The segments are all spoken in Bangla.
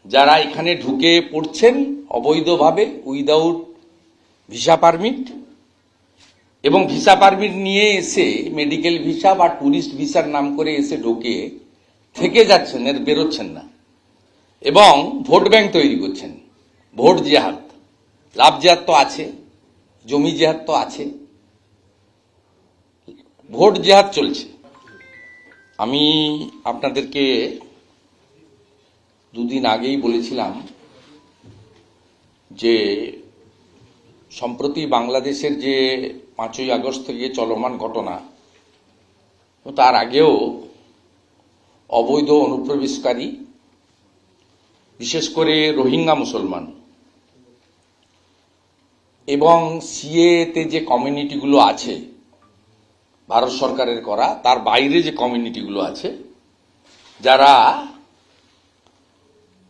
যারা এখানে ঢুকে পড়ছেন অবৈধভাবে উইদাউট ভিসা পারমিট এবং ভিসা পারমিট নিয়ে এসে মেডিকেল ভিসা বা ট্যুরিস্ট ভিসার নাম করে এসে ঢুকে থেকে যাচ্ছেন, এর বেরোচ্ছেন না এবং ভোট ব্যাংক তৈরি করছেন। ভোট জেহাদ, লাভ জেহাদ তো আছে, জমি জেহাদ তো আছে, ভোট জেহাদ চলছে। আমি আপনাদেরকে দুদিন আগেই বলেছিলাম যে সম্প্রতি বাংলাদেশের যে 5ই আগস্ট থেকে চলমান ঘটনা, তার আগেও অবৈধ অনুপ্রবেশকারী, বিশেষ করে রোহিঙ্গা মুসলমান এবং সিএতে যে কমিউনিটিগুলো আছে ভারত সরকারের করা, তার বাইরে যে কমিউনিটিগুলো আছে, যারা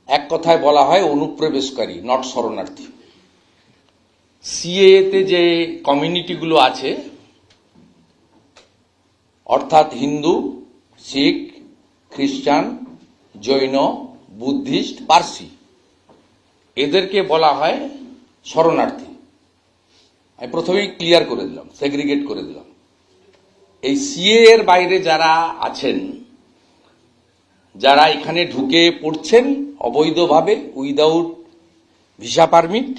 এক কথায় বলা হয় অনুপ্রবেশকারী, নট শরণার্থী। সিএতে যে কমিউনিটিগুলো আছে, অর্থাৎ হিন্দু, শিখ, খ্রিস্টান, জৈন, বুদ্ধিস্ট, পার্সি, এদেরকে বলা হয় শরণার্থী। আমি প্রথমেই ক্লিয়ার করে দিলাম, সেগ্রিগেট করে দিলাম। এই সিএ এর বাইরে যারা আছেন, যারা এখানে ঢুকে পড়ছেন অবৈধভাবে উইদাউট ভিসা পারমিট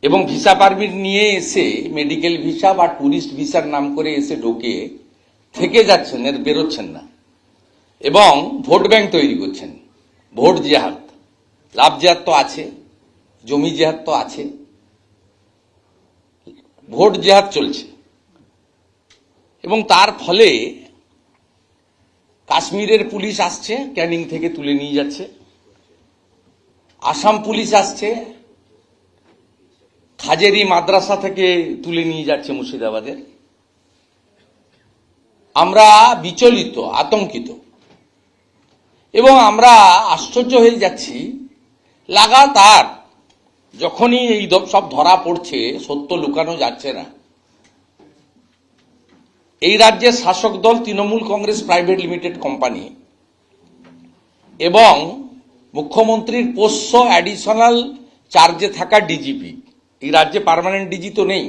এবং ভিসা পারমিট নিয়ে এসে মেডিকেল ভিসা বা ট্যুরিস্ট ভিসার নাম করে এসে ঢুকে থেকে যাচ্ছেন, এর বেরোচ্ছেন না এবং ভোট ব্যাংক তৈরি করছেন। ভোট জেহাদ, লাভ জেহাদ তো আছে, জমি জেহাদ তো আছে, ভোট জেহাদ চলছে এবং তার ফলে কাশ্মীরের পুলিশ আসছে, ক্যানিং থেকে তুলে নিয়ে যাচ্ছে, আসাম পুলিশ আসছে, খাজেরি মাদ্রাসা থেকে তুলে নিয়ে যাচ্ছে মুর্শিদাবাদের। আমরা বিচলিত, আতঙ্কিত এবং আমরা আশ্চর্য হয়ে যাচ্ছি। লাগাতার যখনই এই সব ধরা পড়ছে, সত্য লুকানো যাচ্ছে না। এই রাজ্যের শাসক দল Trinamool Congress private limited company এবং মুখ্যমন্ত্রীর পোষ্য অ্যাডিশনাল চার্জে থাকা ডিজিপি, এই রাজ্যে পার্মানেন্ট ডিজি তো নেই,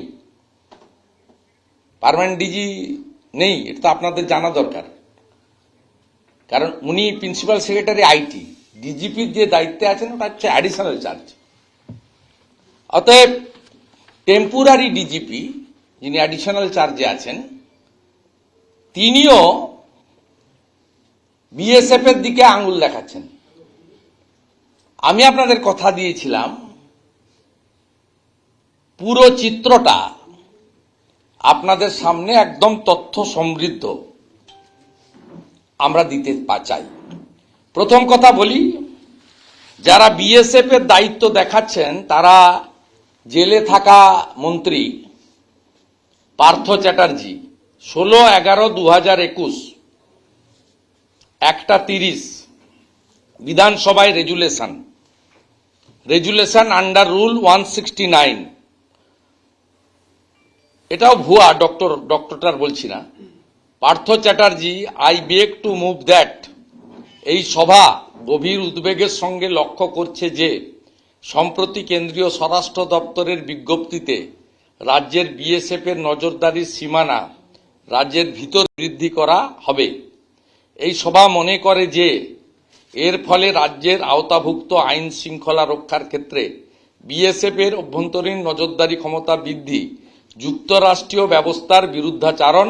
পার্মানেন্ট ডিজি নেই, এটা তো আপনাদের জানা দরকার, কারণ উনি প্রিন্সিপাল সেক্রেটারি আইটি। ডিজিপির যে দায়িত্বে আছেন ওটা হচ্ছে অ্যাডিশনাল চার্জ। অতএব টেম্পোরারি ডিজিপি, যিনি অ্যাডিশনাল চার্জে আছেন, তিনিও বিএসএফ এর দিকে আঙুল দেখাচ্ছেন। আমি আপনাদের কথা দিয়েছিলাম পুরো চিত্রটা আপনাদের সামনে একদম তথ্য সমৃদ্ধ আমরা দিতে চাই। প্রথম কথা বলি, যারা বিএসএফ এর দায়িত্ব দেখাচ্ছেন তারা জেলে থাকা মন্ত্রী পার্থ চ্যাটার্জি 16/11/2021 1:30 বিধানসভায় রেজুলেশন আন্ডার রুল 169, এটাও ভুয়া, ডক্টরটার বলছি না। Partha Chatterjee, I beg to move that, এই সভা গভীর উদ্বেগের সঙ্গে লক্ষ্য করছে যে সম্প্রতি কেন্দ্রীয় স্বরাষ্ট্র দপ্তরের বিজ্ঞপ্তিতে রাজ্যের বিএসএফ এর নজরদারির সীমানা রাজ্যের ভিতর বৃদ্ধি করা হবে। এই সভা মনে করে যে এর ফলে রাজ্যের আওতাভুক্ত আইন শৃঙ্খলা রক্ষার ক্ষেত্রে বিএসএফ এর অভ্যন্তরীণ নজরদারি ক্ষমতা বৃদ্ধি, যুক্তরাষ্ট্রীয় ব্যবস্থার বিরুদ্ধাচারণ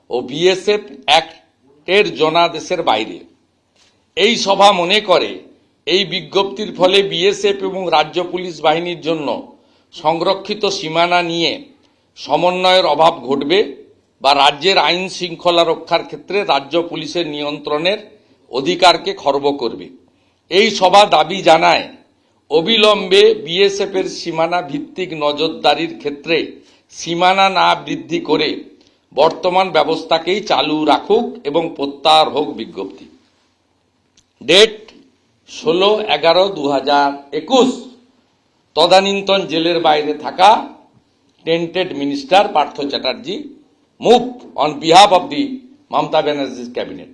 ও বিএসএফ অ্যাক্টের জনাদেশের বাইরে। এই সভা মনে করে এই বিজ্ঞপ্তির ফলে বিএসএফ এবং রাজ্য পুলিশ বাহিনীর জন্য সংরক্ষিত সীমানা নিয়ে সমন্বয়ের অভাব ঘটবে বা রাজ্যের আইন শৃঙ্খলা রক্ষার ক্ষেত্রে রাজ্য পুলিশের নিয়ন্ত্রণের অধিকারকে খর্ব করবে। এই সভা দাবি জানায় অবিলম্বে বিএসএফ এর সীমানা ভিত্তিক নজরদারির ক্ষেত্রে সীমানা না বৃদ্ধি করে বর্তমান ব্যবস্থাকেই চালু রাখুক এবং প্রত্যাহার হোক বিজ্ঞপ্তি। ডেট 16/11/2021। তদানীন্তন জেলের বাইরে থাকা tainted minister Partha Chatterjee move on behalf of the Mamata ব্যানার্জির ক্যাবিনেট।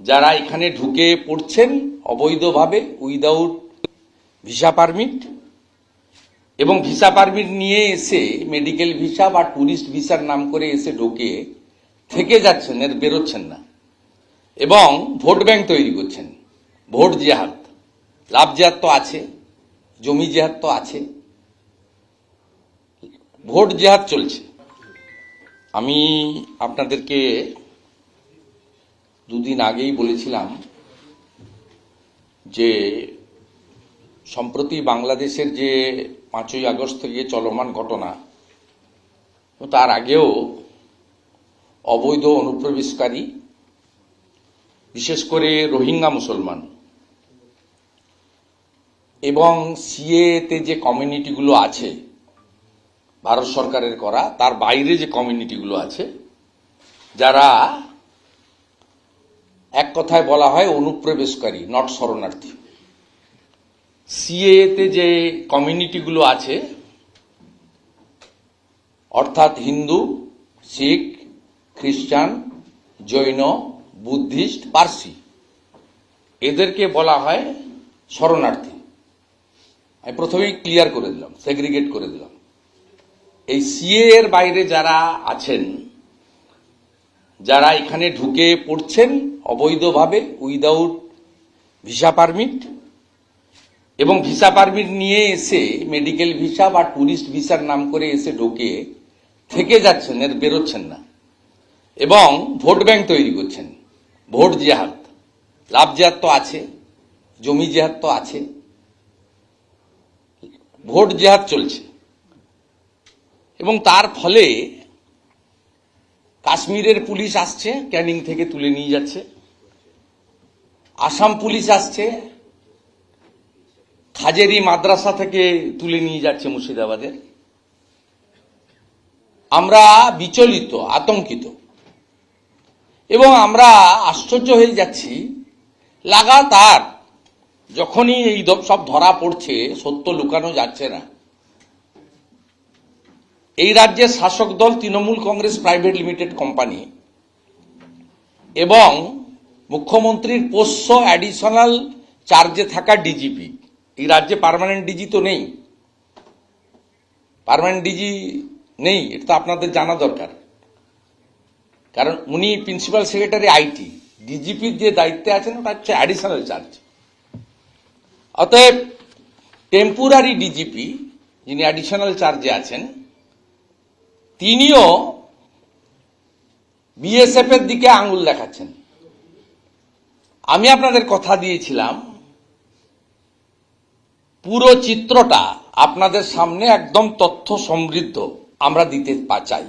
যারা এখানে ঢুকে পড়ছেন অবৈধভাবে উইদাউট ভিসা পারমিট এবং ভিসা পারমিট নিয়ে এসে মেডিকেল ভিসা বা ট্যুরিস্ট ভিসার নাম করে এসে ঢুকে থেকে যাচ্ছেন, এর বেরোচ্ছেন না এবং ভোট ব্যাংক তৈরি করছেন। ভোট জেহাদ, লাভ জেহাদ তো আছে, জমি জেহাদ তো আছে, ভোট জেহাদ চলছে। আমি আপনাদেরকে দুদিন আগেই বলেছিলাম যে সম্প্রতি বাংলাদেশের যে 5ই আগস্ট থেকে চলমান ঘটনা, তার আগেও অবৈধ অনুপ্রবেশকারী, বিশেষ করে রোহিঙ্গা মুসলমান এবং সিএতে যে কমিউনিটিগুলো আছে ভারত সরকারের করা, তার বাইরে যে কমিউনিটিগুলো আছে, যারা এক কথায় বলা হয় অনুপ্রবেশকারী, নট শরণার্থী। সিএতে যে কমিউনিটিগুলো আছে অর্থাৎ হিন্দু, শিখ, খ্রিস্টান, জৈন, বুদ্ধিস্ট, পার্সি, এদেরকে বলা হয় শরণার্থী। আমি প্রথমেই ক্লিয়ার করে দিলাম, সেগ্রিগেট করে দিলাম। এই সিএ এর বাইরে যারা আছেন, যারা এখানে ঢুকে পড়ছেন অবৈধভাবে উইদাউট ভিসা পারমিট এবং ভিসা পারমিট নিয়ে এসে মেডিকেল ভিসা বা ট্যুরিস্ট ভিসার নাম করে এসে ঢুকে থেকে যাচ্ছেন, এর বেরোচ্ছেন না এবং ভোট ব্যাংক তৈরি করছেন। ভোট জেহাদ, লাভ জেহাদ তো আছে, জমি জেহাদ তো আছে, ভোট জেহাদ চলছে এবং তার ফলে কাশ্মীরের পুলিশ আসছে, ক্যানিং থেকে তুলে নিয়ে যাচ্ছে, আসাম পুলিশ আসছে, খাজেরি মাদ্রাসা থেকে তুলে নিয়ে যাচ্ছে মুর্শিদাবাদের। আমরা বিচলিত, আতঙ্কিত এবং আমরা আশ্চর্য হয়ে যাচ্ছি। লাগাতার যখনই এই সব ধরা পড়ছে, সত্য লুকানো যাচ্ছে না। এই রাজ্যের শাসক দল Trinamool Congress private limited company এবং মুখ্যমন্ত্রীর পোষ্য অ্যাডিশনাল চার্জে থাকা ডিজিপি, এই রাজ্যে পার্মানেন্ট ডিজি তো নেই, পার্মানেন্ট ডিজি নেই, এটা তো আপনাদের জানা দরকার, কারণ উনি প্রিন্সিপাল সেক্রেটারি আইটি। ডিজিপির যে দায়িত্বে আছেন ওটা হচ্ছে অ্যাডিশনাল চার্জ। অতএব টেম্পোরারি ডিজিপি যিনি অ্যাডিশনাল চার্জে আছেন, তিনিও বিএসএফ এর দিকে আঙুল দেখাচ্ছেন। আমি আপনাদের কথা দিয়েছিলাম পুরো চিত্রটা আপনাদের সামনে একদম তথ্য সমৃদ্ধ আমরা দিতে চাই।